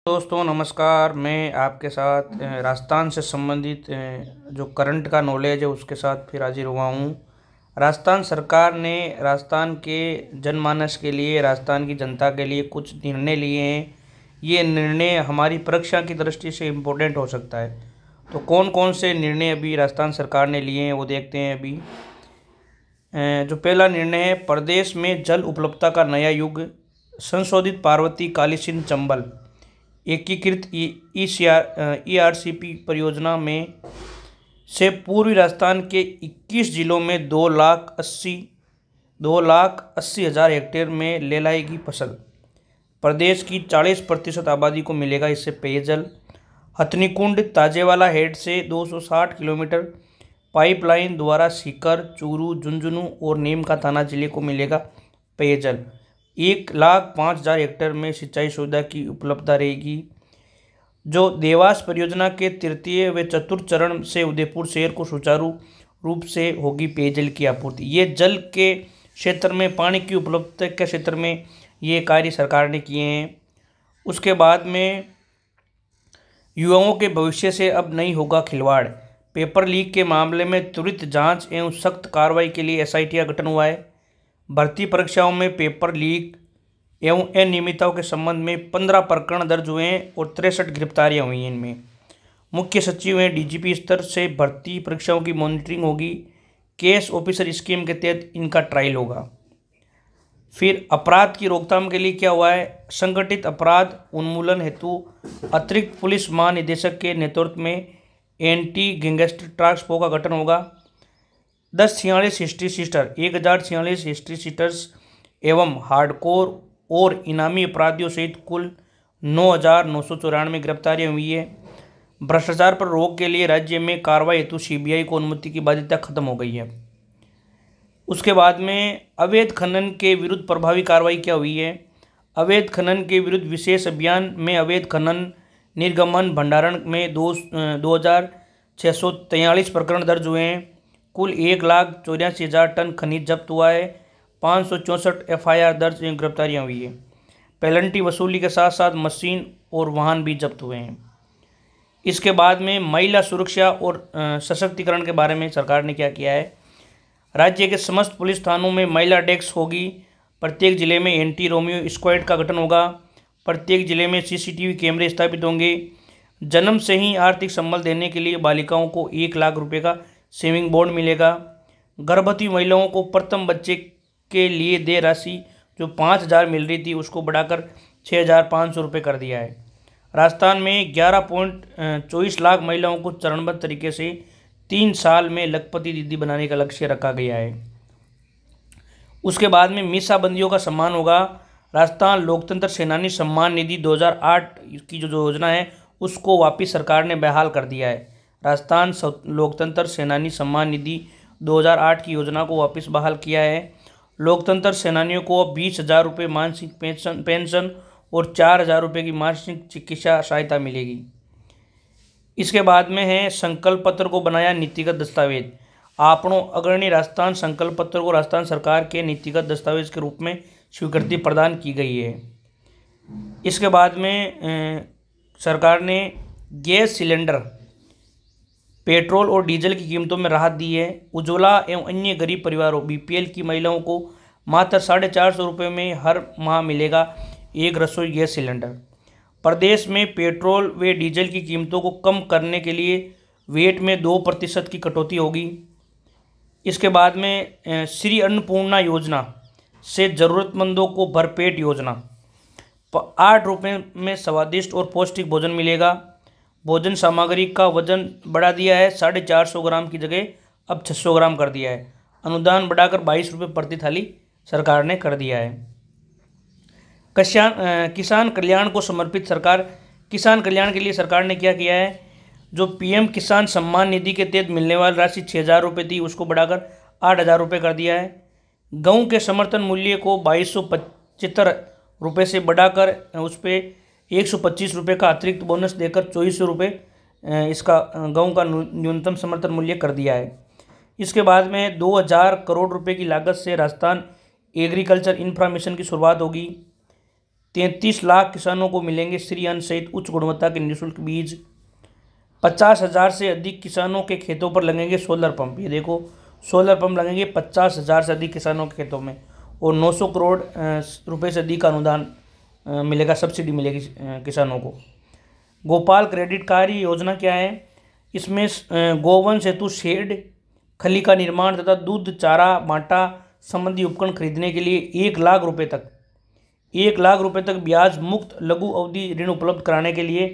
दोस्तों नमस्कार। मैं आपके साथ राजस्थान से संबंधित जो करंट का नॉलेज है उसके साथ फिर हाजिर हुआ हूँ। राजस्थान सरकार ने राजस्थान के जनमानस के लिए, राजस्थान की जनता के लिए कुछ निर्णय लिए हैं। ये निर्णय हमारी परीक्षा की दृष्टि से इम्पोर्टेंट हो सकता है। तो कौन कौन से निर्णय अभी राजस्थान सरकार ने लिए हैं वो देखते हैं। अभी जो पहला निर्णय है, प्रदेश में जल उपलब्धता का नया युग, संशोधित पार्वती काली सिंध चंबल एकीकृत ERCP परियोजना में से पूर्वी राजस्थान के 21 जिलों में 2,80,000 हेक्टेयर में लहलाएगी फसल। प्रदेश की 40% आबादी को मिलेगा इससे पेयजल। हथनीकुंड ताजेवाला हेड से 260 किलोमीटर पाइपलाइन द्वारा सीकर, चूरू, झुंझुनू और नीमका थाना जिले को मिलेगा पेयजल। 1,05,000 हेक्टेयर में सिंचाई सुविधा की उपलब्धता रहेगी। जो देवास परियोजना के तृतीय व चतुर्थ चरण से उदयपुर शहर को सुचारू रूप से होगी पेयजल की आपूर्ति। ये जल के क्षेत्र में, पानी की उपलब्धता के क्षेत्र में ये कार्य सरकार ने किए हैं। उसके बाद में युवाओं के भविष्य से अब नहीं होगा खिलवाड़। पेपर लीक के मामले में त्वरित जांच एवं सख्त कार्रवाई के लिए SIT का गठन हुआ है। भर्ती परीक्षाओं में पेपर लीक एवं अनियमितताओं के संबंध में 15 प्रकरण दर्ज हुए हैं और 63 गिरफ्तारियां हुई हैं। इनमें मुख्य सचिव हैं, DGP स्तर से भर्ती परीक्षाओं की मॉनिटरिंग होगी। केस ऑफिसर स्कीम के तहत इनका ट्रायल होगा। फिर अपराध की रोकथाम के लिए क्या हुआ है, संगठित अपराध उन्मूलन हेतु अतिरिक्त पुलिस महानिदेशक के नेतृत्व में एंटी गैंगस्टर टास्क फोर्स का गठन होगा। 1046 हिस्ट्री सीटर 1046 हिस्ट्री सीटर्स एवं हार्डकोर और इनामी अपराधियों सहित कुल 9,994 गिरफ्तारियां हुई है। भ्रष्टाचार पर रोक के लिए राज्य में कार्रवाई हेतु CBI को अनुमति की बाध्यता खत्म हो गई है। उसके बाद में अवैध खनन के विरुद्ध प्रभावी कार्रवाई क्या हुई है। अवैध खनन के विरुद्ध विशेष अभियान में अवैध खनन, निर्गमन, भंडारण में 2,643 प्रकरण दर्ज हुए हैं। कुल 1,84,000 टन खनिज जब्त हुआ है। 564 FIR दर्ज एवं गिरफ्तारियाँ हुई है। पेनल्टी वसूली के साथ साथ मशीन और वाहन भी जब्त हुए हैं। इसके बाद में महिला सुरक्षा और सशक्तिकरण के बारे में सरकार ने क्या किया है। राज्य के समस्त पुलिस थानों में महिला डेस्क होगी। प्रत्येक जिले में एंटी रोमियो स्क्वाड का गठन होगा। प्रत्येक जिले में CCTV कैमरे स्थापित होंगे। जन्म से ही आर्थिक संबल देने के लिए बालिकाओं को 1 लाख रुपये का सेविंग बोर्ड मिलेगा। गर्भवती महिलाओं को प्रथम बच्चे के लिए दे राशि जो 5,000 मिल रही थी उसको बढ़ाकर 6,500 रुपये कर दिया है। राजस्थान में 11.24 लाख महिलाओं को चरणबद्ध तरीके से 3 साल में लखपति दीदी बनाने का लक्ष्य रखा गया है। उसके बाद में मीसाबंदियों का सम्मान होगा। राजस्थान लोकतंत्र सेनानी सम्मान निधि 2008 की जो योजना है उसको वापिस सरकार ने बहाल कर दिया है। राजस्थान लोकतंत्र सेनानी सम्मान निधि 2008 की योजना को वापस बहाल किया है। लोकतंत्र सेनानियों को अब 20,000 रुपये मासिक पेंशन और 4,000 रुपये की मासिक चिकित्सा सहायता मिलेगी। इसके बाद में है संकल्प पत्र को बनाया नीतिगत दस्तावेज। आपनों अग्रणी राजस्थान संकल्प पत्र को राजस्थान सरकार के नीतिगत दस्तावेज के रूप में स्वीकृति प्रदान की गई है। इसके बाद में सरकार ने गैस सिलेंडर, पेट्रोल और डीजल की कीमतों में राहत दी है। उज्ज्वला एवं अन्य गरीब परिवारों BPL की महिलाओं को मात्र 450 रुपये में हर माह मिलेगा एक रसोई गैस सिलेंडर। प्रदेश में पेट्रोल व डीजल की कीमतों को कम करने के लिए वेट में 2% की कटौती होगी। इसके बाद में श्री अन्नपूर्णा योजना से ज़रूरतमंदों को भरपेट योजना, 8 रुपये में स्वादिष्ट और पौष्टिक भोजन मिलेगा। भोजन सामग्री का वजन बढ़ा दिया है, 450 ग्राम की जगह अब 600 ग्राम कर दिया है। अनुदान बढ़ाकर 22 रुपये प्रति थाली सरकार ने कर दिया है। किसान कल्याण को समर्पित सरकार, किसान कल्याण के लिए सरकार ने क्या किया है। जो PM किसान सम्मान निधि के तहत मिलने वाली राशि 6,000 रुपये थी उसको बढ़ाकर 8,000 रुपये कर दिया है। गेहूँ के समर्थन मूल्य को 2,275 रुपये से बढ़ाकर उस पर 125 रुपये का अतिरिक्त बोनस देकर 2,400 रुपये इसका गेहूँ का न्यूनतम समर्थन मूल्य कर दिया है। इसके बाद में 2,000 करोड़ रुपए की लागत से राजस्थान एग्रीकल्चर इंफ्रामिशन की शुरुआत होगी। 33 लाख किसानों को मिलेंगे श्री अन्न सहित उच्च गुणवत्ता के निःशुल्क बीज। 50,000 से अधिक किसानों के खेतों पर लगेंगे सोलर पंप। ये देखो, सोलर पंप लगेंगे 50,000 से अधिक किसानों के खेतों में। और 900 करोड़ रुपए से अधिक का अनुदान मिलेगा, सब्सिडी मिलेगी किसानों को। गोपाल क्रेडिट कार्ड योजना क्या है? इसमें गोवंश हेतु शेड, खली का निर्माण तथा दूध, चारा, माटा संबंधी उपकरण खरीदने के लिए 1 लाख रुपए तक ब्याज मुक्त लघु अवधि ऋण उपलब्ध कराने के लिए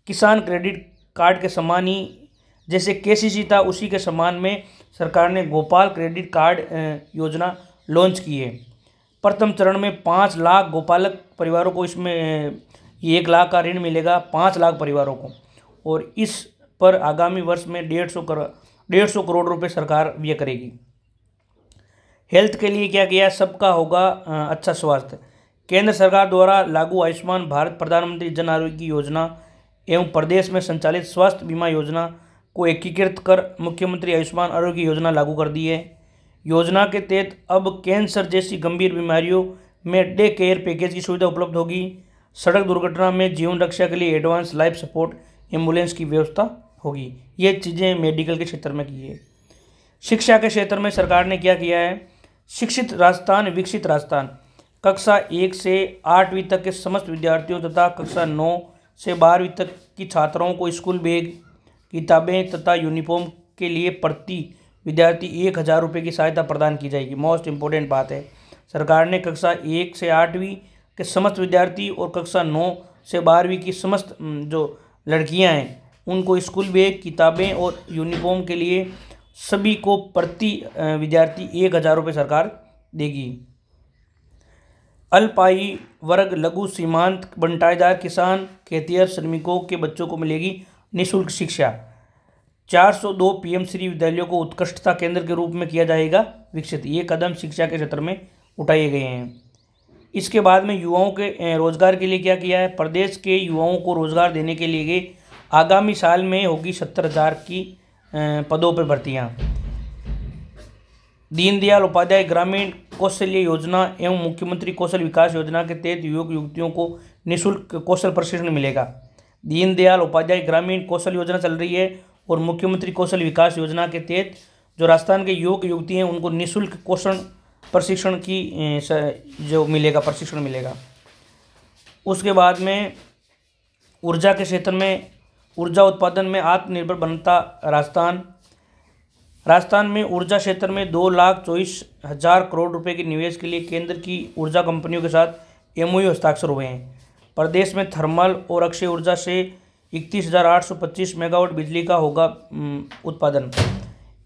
किसान क्रेडिट कार्ड के समान ही जैसे केसीसी था उसी के समान में सरकार ने गोपाल क्रेडिट कार्ड योजना लॉन्च की है। प्रथम चरण में 5 लाख गोपालक परिवारों को इसमें 1 लाख का ऋण मिलेगा, 5 लाख परिवारों को। और इस पर आगामी वर्ष में 150 करोड़ रुपए सरकार व्यय करेगी। हेल्थ के लिए क्या किया? सबका होगा अच्छा स्वास्थ्य। केंद्र सरकार द्वारा लागू आयुष्मान भारत प्रधानमंत्री जन आरोग्य योजना एवं प्रदेश में संचालित स्वास्थ्य बीमा योजना को एकीकृत कर मुख्यमंत्री आयुष्मान आरोग्य योजना लागू कर दी है। योजना के तहत अब कैंसर जैसी गंभीर बीमारियों में डे केयर पैकेज की सुविधा उपलब्ध होगी। सड़क दुर्घटना में जीवन रक्षा के लिए एडवांस लाइफ सपोर्ट एम्बुलेंस की व्यवस्था होगी। ये चीज़ें मेडिकल के क्षेत्र में की है। शिक्षा के क्षेत्र में सरकार ने क्या किया है? शिक्षित राजस्थान विकसित राजस्थान। कक्षा 1 से 8वीं तक के समस्त विद्यार्थियों तथा कक्षा 9 से 12वीं तक की छात्राओं को स्कूल बैग, किताबें तथा यूनिफॉर्म के लिए प्रति विद्यार्थी 1,000 रुपये की सहायता प्रदान की जाएगी। मोस्ट इम्पोर्टेंट बात है, सरकार ने कक्षा 1 से 8वीं के समस्त विद्यार्थी और कक्षा 9 से 12वीं की समस्त जो लड़कियां हैं उनको स्कूल बैग, किताबें और यूनिफॉर्म के लिए सभी को प्रति विद्यार्थी 1,000 रुपये सरकार देगी। अल्पायु वर्ग, लघु सीमांत, बंटाईदार किसान, खेतिहर श्रमिकों के बच्चों को मिलेगी निःशुल्क शिक्षा। 402 पीएम श्री विद्यालयों को उत्कृष्टता केंद्र के रूप में किया जाएगा विकसित। ये कदम शिक्षा के क्षेत्र में उठाए गए हैं। इसके बाद में युवाओं के रोजगार के लिए क्या किया है? प्रदेश के युवाओं को रोजगार देने के लिए आगामी साल में होगी 70,000 की पदों पर भर्तियां। दीनदयाल उपाध्याय ग्रामीण कौशल्य योजना एवं मुख्यमंत्री कौशल विकास योजना के तहत युवक युवतियों को निःशुल्क कौशल प्रशिक्षण मिलेगा। दीनदयाल उपाध्याय ग्रामीण कौशल योजना चल रही है और मुख्यमंत्री कौशल विकास योजना के तहत जो राजस्थान के युवक युवती हैं उनको निःशुल्क कौशल प्रशिक्षण की जो मिलेगा, प्रशिक्षण मिलेगा। उसके बाद में ऊर्जा के क्षेत्र में, ऊर्जा उत्पादन में आत्मनिर्भर बनता राजस्थान में ऊर्जा क्षेत्र में 2,24,000 करोड़ रुपए के निवेश के लिए केंद्र की ऊर्जा कंपनियों के साथ एमओयू हस्ताक्षर हुए हैं। प्रदेश में थर्मल और अक्षय ऊर्जा से 31,825 मेगावाट बिजली का होगा उत्पादन।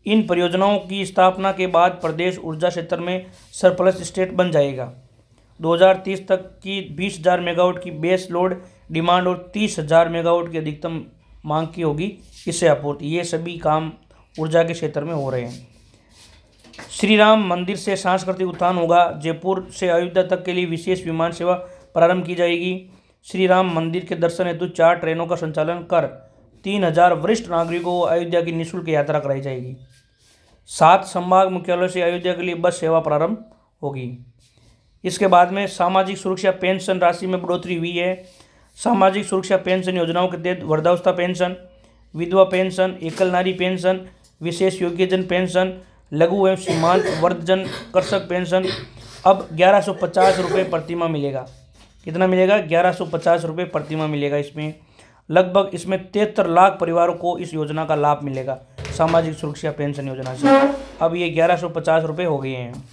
इन परियोजनाओं की स्थापना के बाद प्रदेश ऊर्जा क्षेत्र में सरप्लस स्टेट बन जाएगा। 2030 तक की 20,000 मेगावाट की बेस लोड डिमांड और 30,000 मेगावाट की अधिकतम मांग की होगी इससे आपूर्ति। ये सभी काम ऊर्जा के क्षेत्र में हो रहे हैं। श्री राम मंदिर से सांस्कृतिक उत्थान होगा। जयपुर से अयोध्या तक के लिए विशेष विमान सेवा प्रारंभ की जाएगी। श्री राम मंदिर के दर्शन हेतु 4 ट्रेनों का संचालन कर 3,000 वरिष्ठ नागरिकों को अयोध्या की निःशुल्क यात्रा कराई जाएगी। 7 संभाग मुख्यालयों से अयोध्या के लिए बस सेवा प्रारंभ होगी। इसके बाद में सामाजिक सुरक्षा पेंशन राशि में बढ़ोतरी हुई है। सामाजिक सुरक्षा पेंशन योजनाओं के तहत वृद्धावस्था पेंशन, विधवा पेंशन, एकल नारी पेंशन, विशेष योग्यजन पेंशन, लघु एवं सीमांत वर्गजन कृषक पेंशन अब 1,150 रुपये प्रतिमाह मिलेगा। कितना मिलेगा? 1,150 रुपये प्रतिमाह मिलेगा। इसमें लगभग 73 लाख परिवारों को इस योजना का लाभ मिलेगा सामाजिक सुरक्षा पेंशन योजना से। अब ये 1,150 रुपये हो गए हैं।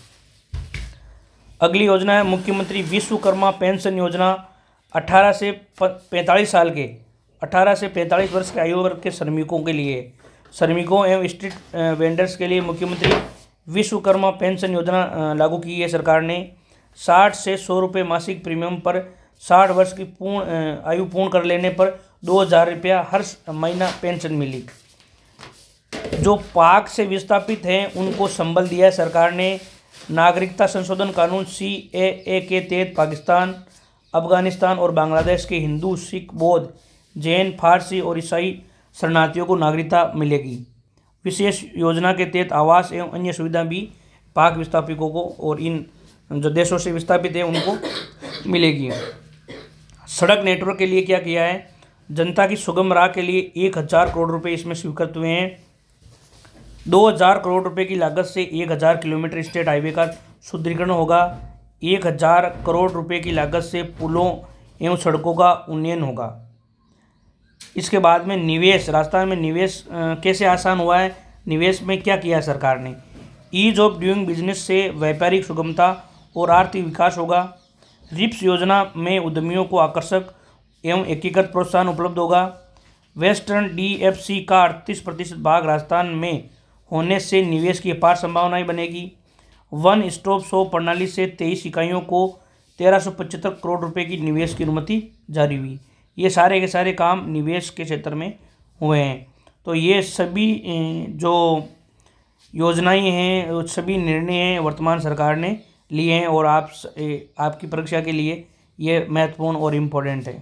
अगली योजना है मुख्यमंत्री विश्वकर्मा पेंशन योजना। 18 से 45 वर्ष के आयु वर्ग के श्रमिकों के लिए, श्रमिकों एवं स्ट्रीट वेंडर्स के लिए मुख्यमंत्री विश्वकर्मा पेंशन योजना लागू की है सरकार ने। 60 से 100 रुपये मासिक प्रीमियम पर 60 वर्ष की आयु पूर्ण कर लेने पर 2,000 रुपया हर महीना पेंशन मिली। जो पाक से विस्थापित हैं उनको संबल दिया है सरकार ने। नागरिकता संशोधन कानून CAA के तहत पाकिस्तान, अफगानिस्तान और बांग्लादेश के हिंदू, सिख, बौद्ध, जैन, फारसी और ईसाई शरणार्थियों को नागरिकता मिलेगी। विशेष योजना के तहत आवास एवं अन्य सुविधा भी पाक विस्थापितों को और इन जो देशों से विस्थापित हैं उनको मिलेगी। सड़क नेटवर्क के लिए क्या किया है, जनता की सुगम राह के लिए 1000 करोड़ रुपए इसमें स्वीकृत हुए हैं। 2000 करोड़ रुपए की लागत से 1000 किलोमीटर स्टेट हाईवे का सुदृढ़ीकरण होगा। 1000 करोड़ रुपए की लागत से पुलों एवं सड़कों का उन्नयन होगा। इसके बाद में निवेश, राजस्थान में निवेश कैसे आसान हुआ है, निवेश में क्या किया है सरकार ने। ईज ऑफ डूइंग बिजनेस से व्यापारिक सुगमता और आर्थिक विकास होगा। रिप्स योजना में उद्यमियों को आकर्षक एवं एकीकृत प्रोत्साहन उपलब्ध होगा। वेस्टर्न डीएफसी का 38% भाग राजस्थान में होने से निवेश की अपार संभावनाएं बनेगी। वन स्टॉप शॉप प्रणाली से 23 इकाइयों को 1375 करोड़ रुपए की निवेश की अनुमति जारी हुई। ये सारे के सारे काम निवेश के क्षेत्र में हुए हैं। तो ये सभी जो योजनाएं हैं, सभी निर्णय हैं वर्तमान सरकार ने लिए हैं और आपकी परीक्षा के लिए ये महत्वपूर्ण और इम्पोर्टेंट है।